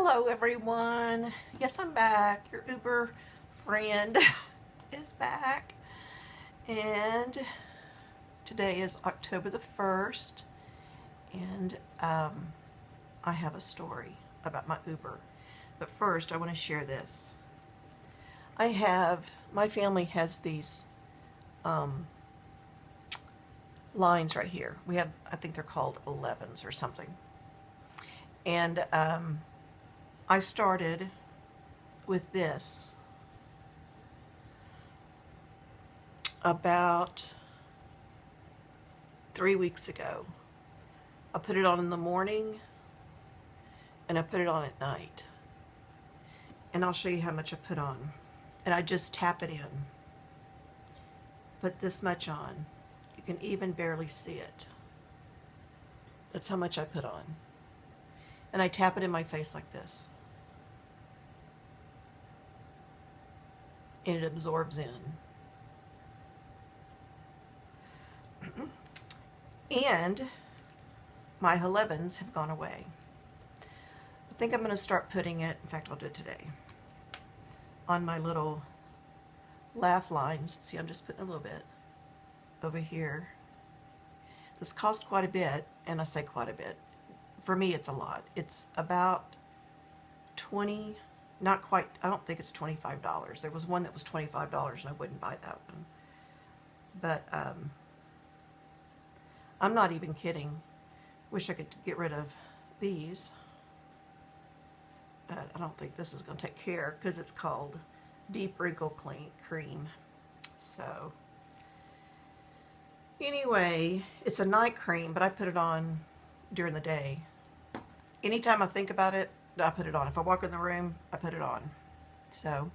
Hello everyone. Yes, I'm back. Your Uber friend is back. And today is October the 1st. And I have a story about my Uber. But first I want to share this. My family has these lines right here. We have, I think they're called 11s or something. And I started with this about 3 weeks ago. I put it on in the morning and I put it on at night. And I'll show you how much I put on. And I just tap it in. Put this much on. You can even barely see it. That's how much I put on. And I tap it in my face like this. And it absorbs in. And my 11s have gone away. I think I'm going to start putting it, in fact I'll do it today, on my little laugh lines. See, I'm just putting a little bit over here. This cost quite a bit, and I say quite a bit. For me, it's a lot. It's about 20, not quite, I don't think it's $25. There was one that was $25 and I wouldn't buy that one. But I'm not even kidding. Wish I could get rid of these. But I don't think this is going to take care because it's called Deep Wrinkle Cream. So anyway, it's a night cream, but I put it on during the day. Anytime I think about it, I put it on. If I walk in the room, I put it on. So,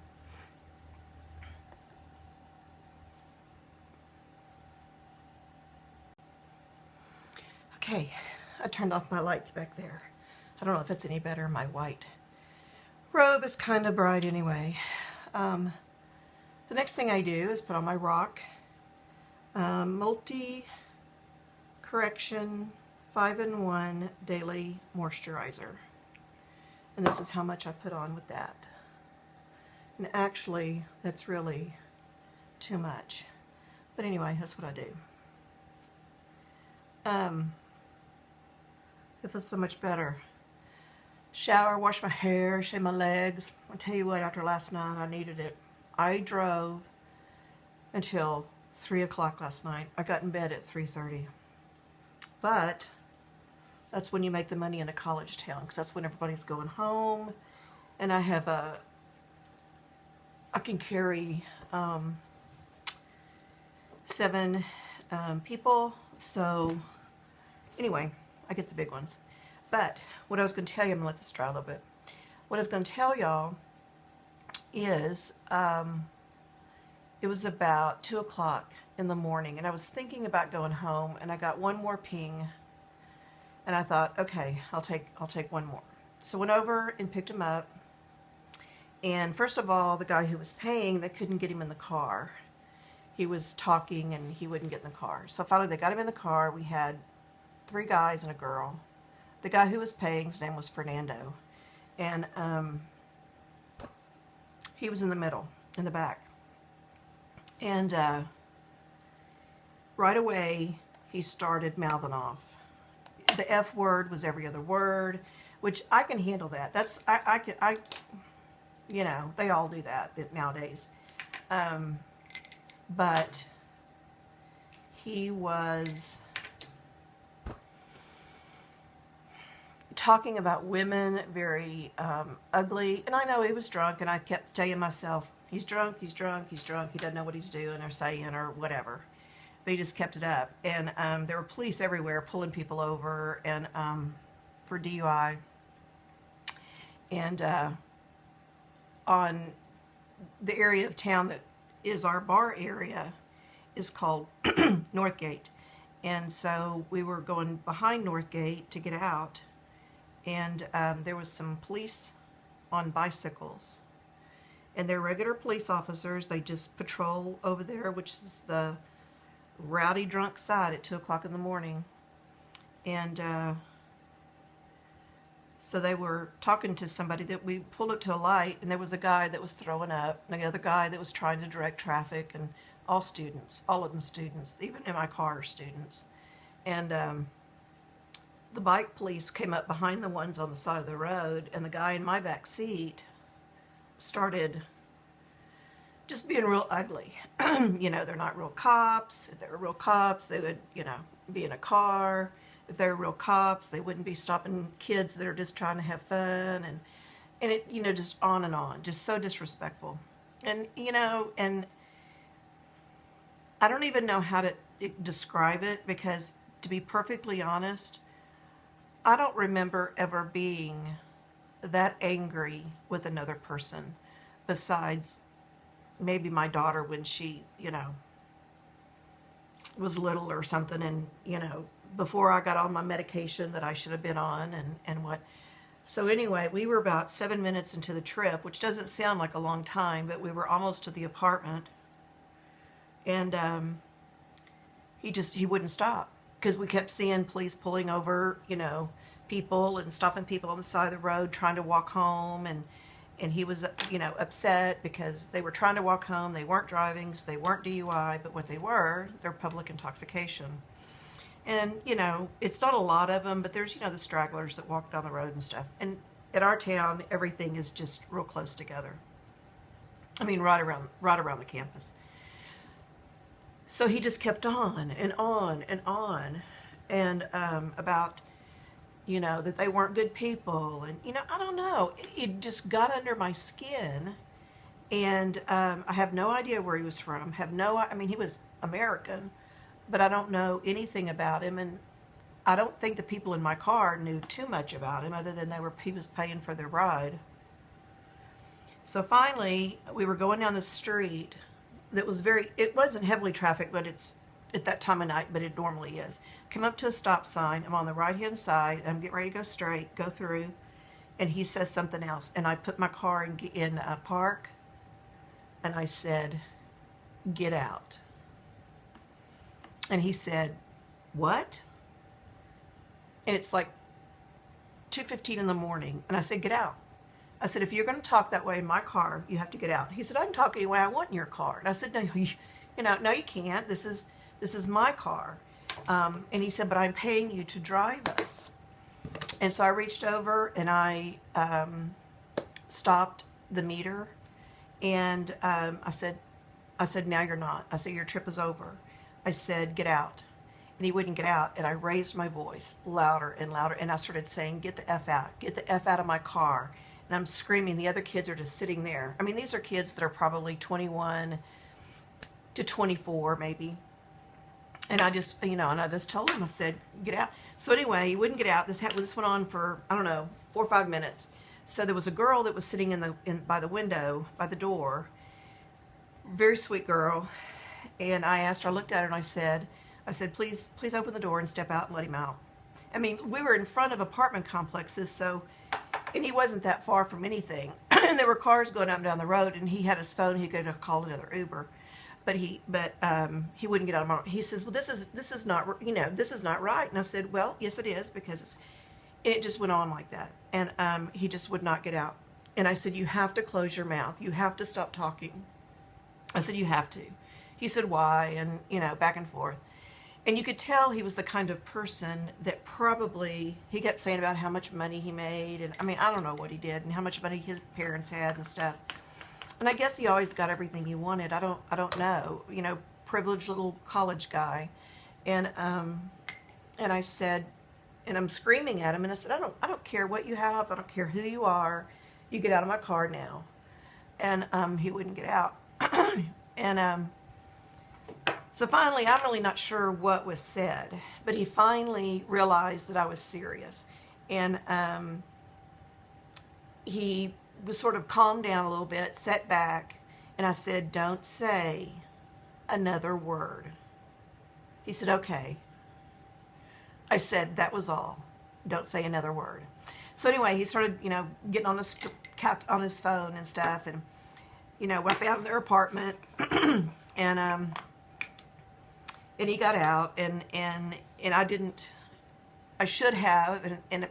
okay, I turned off my lights back there. I don't know if it's any better. My white robe is kind of bright anyway. The next thing I do is put on my Rock Multi-Correction 5-in-1 Daily Moisturizer. And this is how much I put on with that. And actually, that's really too much. But anyway, that's what I do. It feels so much better. Shower, wash my hair, shave my legs. I'll tell you what, after last night, I needed it. I drove until 3 o'clock last night. I got in bed at 3:30. But that's when you make the money in a college town, because that's when everybody's going home. And I have I can carry 7 people. So anyway, I get the big ones. But what I was going to tell you, I'm going to let this dry a little bit. What I was going to tell y'all is it was about 2 o'clock in the morning, and I was thinking about going home, and I got one more ping, and I thought, okay, I'll take one more. So went over and picked him up, and first of all, the guy who was paying, they couldn't get him in the car. He was talking and he wouldn't get in the car. So finally they got him in the car. We had 3 guys and a girl. The guy who was paying, his name was Fernando, and he was in the middle, in the back. And right away he started mouthing off. The F word was every other word, which I can handle that. That's I you know, they all do that nowadays. But he was talking about women very ugly, and I know he was drunk, and I kept telling myself, he's drunk, he's drunk, he's drunk, he doesn't know what he's doing or saying or whatever. But he just kept it up, and there were police everywhere pulling people over and for DUI. And on the area of town that is our bar area is called Northgate, and so we were going behind Northgate to get out, and there was some police on bicycles, and they're regular police officers. They just patrol over there, which is the rowdy drunk side at 2 o'clock in the morning. And So they were talking to somebody that we pulled up to a light, and there was a guy that was throwing up, and another guy that was trying to direct traffic, and all students, all of them students, even in my car are students. And the bike police came up behind the ones on the side of the road, and the guy in my back seat started just being real ugly. You know, they're not real cops. If they were real cops, they would, you know, be in a car. If they were real cops, they wouldn't be stopping kids that are just trying to have fun, and it, you know, just on, just so disrespectful. And, you know, and I don't even know how to describe it, because to be perfectly honest, I don't remember ever being that angry with another person, besides maybe my daughter when she, you know, was little or something, and, you know, before I got on my medication that I should have been on, and what. So anyway, we were about 7 minutes into the trip, which doesn't sound like a long time, but we were almost to the apartment, and he wouldn't stop, because we kept seeing police pulling over, you know, people and stopping people on the side of the road trying to walk home, and he was, you know, upset because they were trying to walk home. They weren't driving, so they weren't DUI, but what they were, they're public intoxication. And, you know, it's not a lot of them, but there's, you know, the stragglers that walk down the road and stuff. And at our town, everything is just real close together. I mean, right around the campus. So he just kept on and on and on, and about, you know, that they weren't good people. And, you know, I don't know. It just got under my skin. And I have no idea where he was from. I mean, he was American, but I don't know anything about him. And I don't think the people in my car knew too much about him, other than he was paying for their ride. So finally, we were going down the street that was it wasn't heavily trafficked, but it's at that time of night, but it normally is. Come up to a stop sign. I'm on the right-hand side. I'm getting ready to go straight, go through, and he says something else. And I put my car in park, and I said, "Get out." And he said, "What?" And it's like 2:15 in the morning, and I said, "Get out." I said, "If you're going to talk that way in my car, you have to get out." He said, "I can talk any way I want in your car." And I said, "No, no, you can't. This is my car." And he said, "But I'm paying you to drive us." And so I reached over and I stopped the meter, and I said, "Now you're not." I said, "Your trip is over." I said, "Get out." And he wouldn't get out, and I raised my voice louder and louder, and I started saying, "Get the F out. Get the F out of my car." And I'm screaming. The other kids are just sitting there. I mean, these are kids that are probably 21 to 24 maybe. And I just, you know, and I just told him, I said, "Get out." So anyway, he wouldn't get out. This went on for, I don't know, 4 or 5 minutes. So there was a girl that was sitting by the window, by the door, very sweet girl. And I asked her, I looked at her and I said, please open the door and step out and let him out. I mean, we were in front of apartment complexes, so, and he wasn't that far from anything. And there were cars going up and down the road, and he had his phone. He could have called another Uber, but he wouldn't get out of my. He says, "Well, this is not, you know, this is not right." And I said, "Well, yes, it is, because it just went on like that." And he just would not get out. And I said, "You have to close your mouth. You have to stop talking." I said, "You have to." He said, "Why?" And, you know, back and forth. And you could tell he was the kind of person that probably, he kept saying about how much money he made. And I mean, I don't know what he did and how much money his parents had and stuff. And I guess he always got everything he wanted. I don't know, you know, privileged little college guy. And I said, and I'm screaming at him, and I said, I don't care what you have. I don't care who you are. You get out of my car now. And he wouldn't get out. And so finally, I'm really not sure what was said, but he finally realized that I was serious. And he was sort of calmed down a little bit, sat back, and I said, "Don't say another word." He said, "Okay." I said, "That was all. Don't say another word." So anyway, he started, you know, getting on his phone and stuff, and, you know, I found their apartment, and he got out, and I didn't, I should have,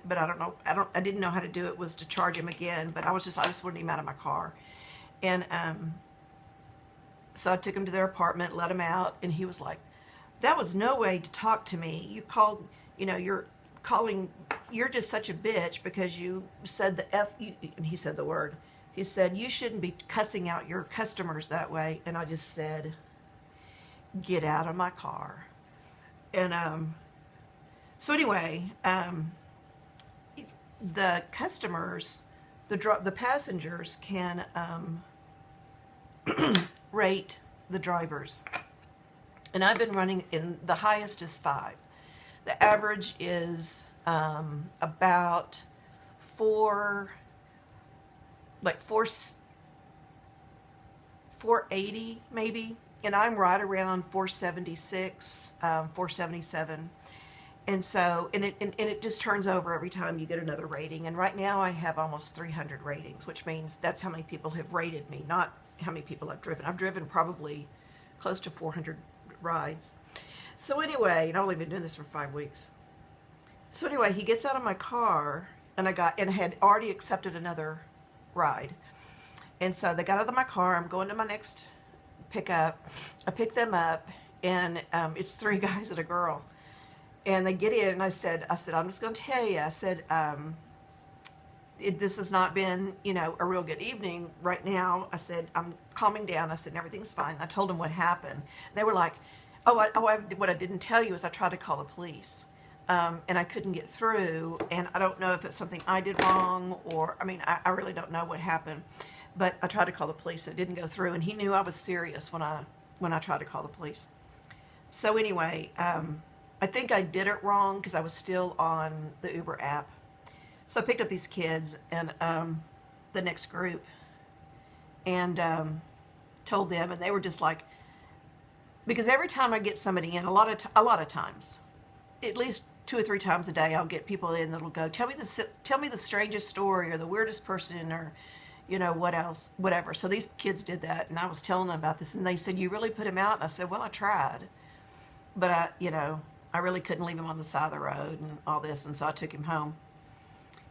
but I don't know. I didn't know how to do it. Was to charge him again, but I just wanted him out of my car, and so I took him to their apartment, let him out, and he was like, "That was no way to talk to me. You called, you're just such a bitch because you said the F," and he said the word. He said, "You shouldn't be cussing out your customers that way." And I just said, "Get out of my car." And so anyway, the customers, the passengers can rate the drivers. And I've been running in, the highest is 5. The average is about 480 maybe, and I'm right around 476, 477. And so, and it just turns over every time you get another rating. And right now I have almost 300 ratings, which means that's how many people have rated me, not how many people I've driven. I've driven probably close to 400 rides. So anyway, and I've only been doing this for 5 weeks. So anyway, he gets out of my car, and I had already accepted another ride. And so they got out of my car. I'm going to my next pickup. I pick them up, and it's 3 guys and a girl. And they get in, and I said, I'm just going to tell you. I said, this has not been, a real good evening right now. I said, I'm calming down. I said, and everything's fine. I told them what happened. They were like, what I didn't tell you is I tried to call the police. And I couldn't get through. And I don't know if it's something I did wrong, or, I really don't know what happened. But I tried to call the police. It didn't go through. And he knew I was serious when I tried to call the police. So anyway, I think I did it wrong because I was still on the Uber app. So I picked up these kids and the next group and told them, and they were just like, because every time I get somebody in, a lot of times, at least 2 or 3 times a day, I'll get people in that'll go, tell me the strangest story or the weirdest person or what else, whatever. So these kids did that, and I was telling them about this, and they said, "You really put him out?" And I said, "Well, I tried, but I really couldn't leave him on the side of the road and all this," and so I took him home.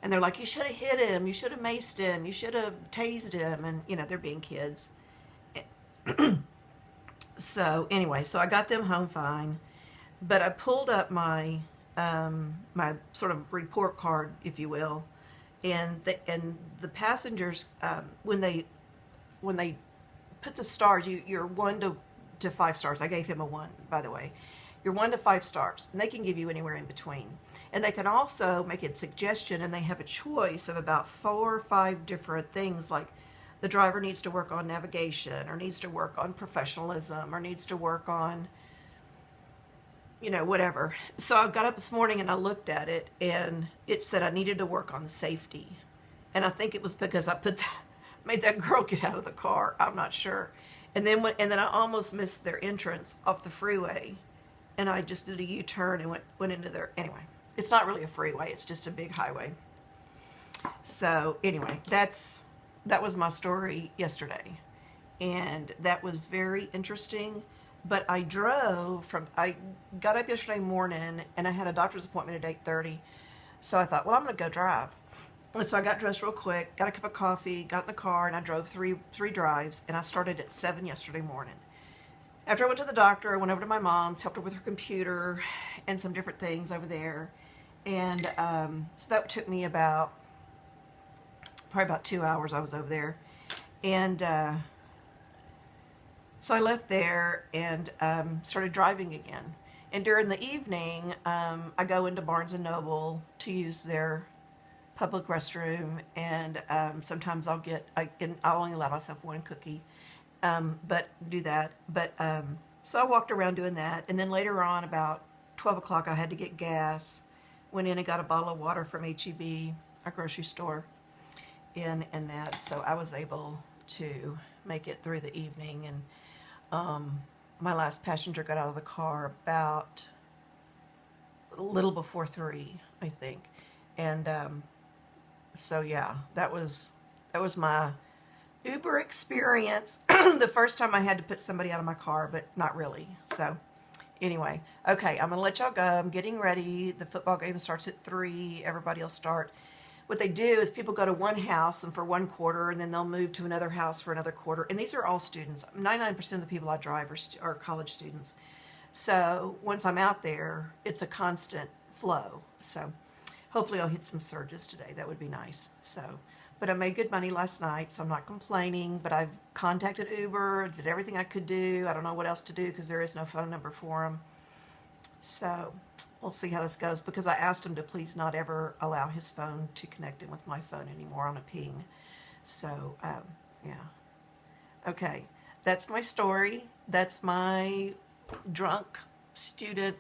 And they're like, "You should have hit him, you should have maced him, you should have tased him," and they're being kids. So anyway, so I got them home fine, but I pulled up my my sort of report card, if you will, and the passengers, when they put the stars, you're 1 to 5 stars. I gave him a 1, by the way. You're 1 to 5 stars, and they can give you anywhere in between. And they can also make a suggestion, and they have a choice of about 4 or 5 different things, like the driver needs to work on navigation, or needs to work on professionalism, or needs to work on, whatever. So I got up this morning and I looked at it, and it said I needed to work on safety. And I think it was because I made that girl get out of the car. I'm not sure. And then I almost missed their entrance off the freeway. And I just did a U-turn and went into their, anyway, it's not really a freeway, it's just a big highway. So anyway, that was my story yesterday. And that was very interesting. But I got up yesterday morning, and I had a doctor's appointment at 8:30. So I thought, well, I'm going to go drive. And so I got dressed real quick, got a cup of coffee, got in the car, and I drove three drives, and I started at 7 yesterday morning. After I went to the doctor, I went over to my mom's, helped her with her computer and some different things over there. And so that took me probably about 2 hours I was over there. And so I left there and started driving again. And during the evening, I go into Barnes & Noble to use their public restroom, and sometimes I'll only allow myself 1 cookie. But do that. But so I walked around doing that, and then later on, about 12 o'clock, I had to get gas. Went in and got a bottle of water from H-E-B, a grocery store, and that. So I was able to make it through the evening, and my last passenger got out of the car about a little before 3, I think, and so yeah, that was my Uber experience. The first time I had to put somebody out of my car, but not really. So Anyway, okay, I'm going to let y'all go. I'm getting ready. The football game starts at 3. Everybody will start. What they do is people go to one house and for one quarter, and then they'll move to another house for another quarter. And these are all students. 99% of the people I drive are college students. So once I'm out there, it's a constant flow. So hopefully I'll hit some surges today. That would be nice. So, but I made good money last night, so I'm not complaining. But I've contacted Uber, did everything I could do. I don't know what else to do because there is no phone number for them. So we'll see how this goes, because I asked him to please not ever allow his phone to connect in with my phone anymore on a ping. So, yeah. Okay, that's my story. That's my drunk student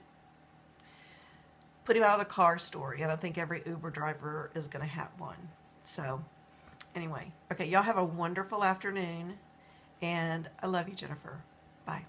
put him out of the car story. And I think every Uber driver is going to have one. So anyway, okay, y'all have a wonderful afternoon. And I love you, Jennifer. Bye.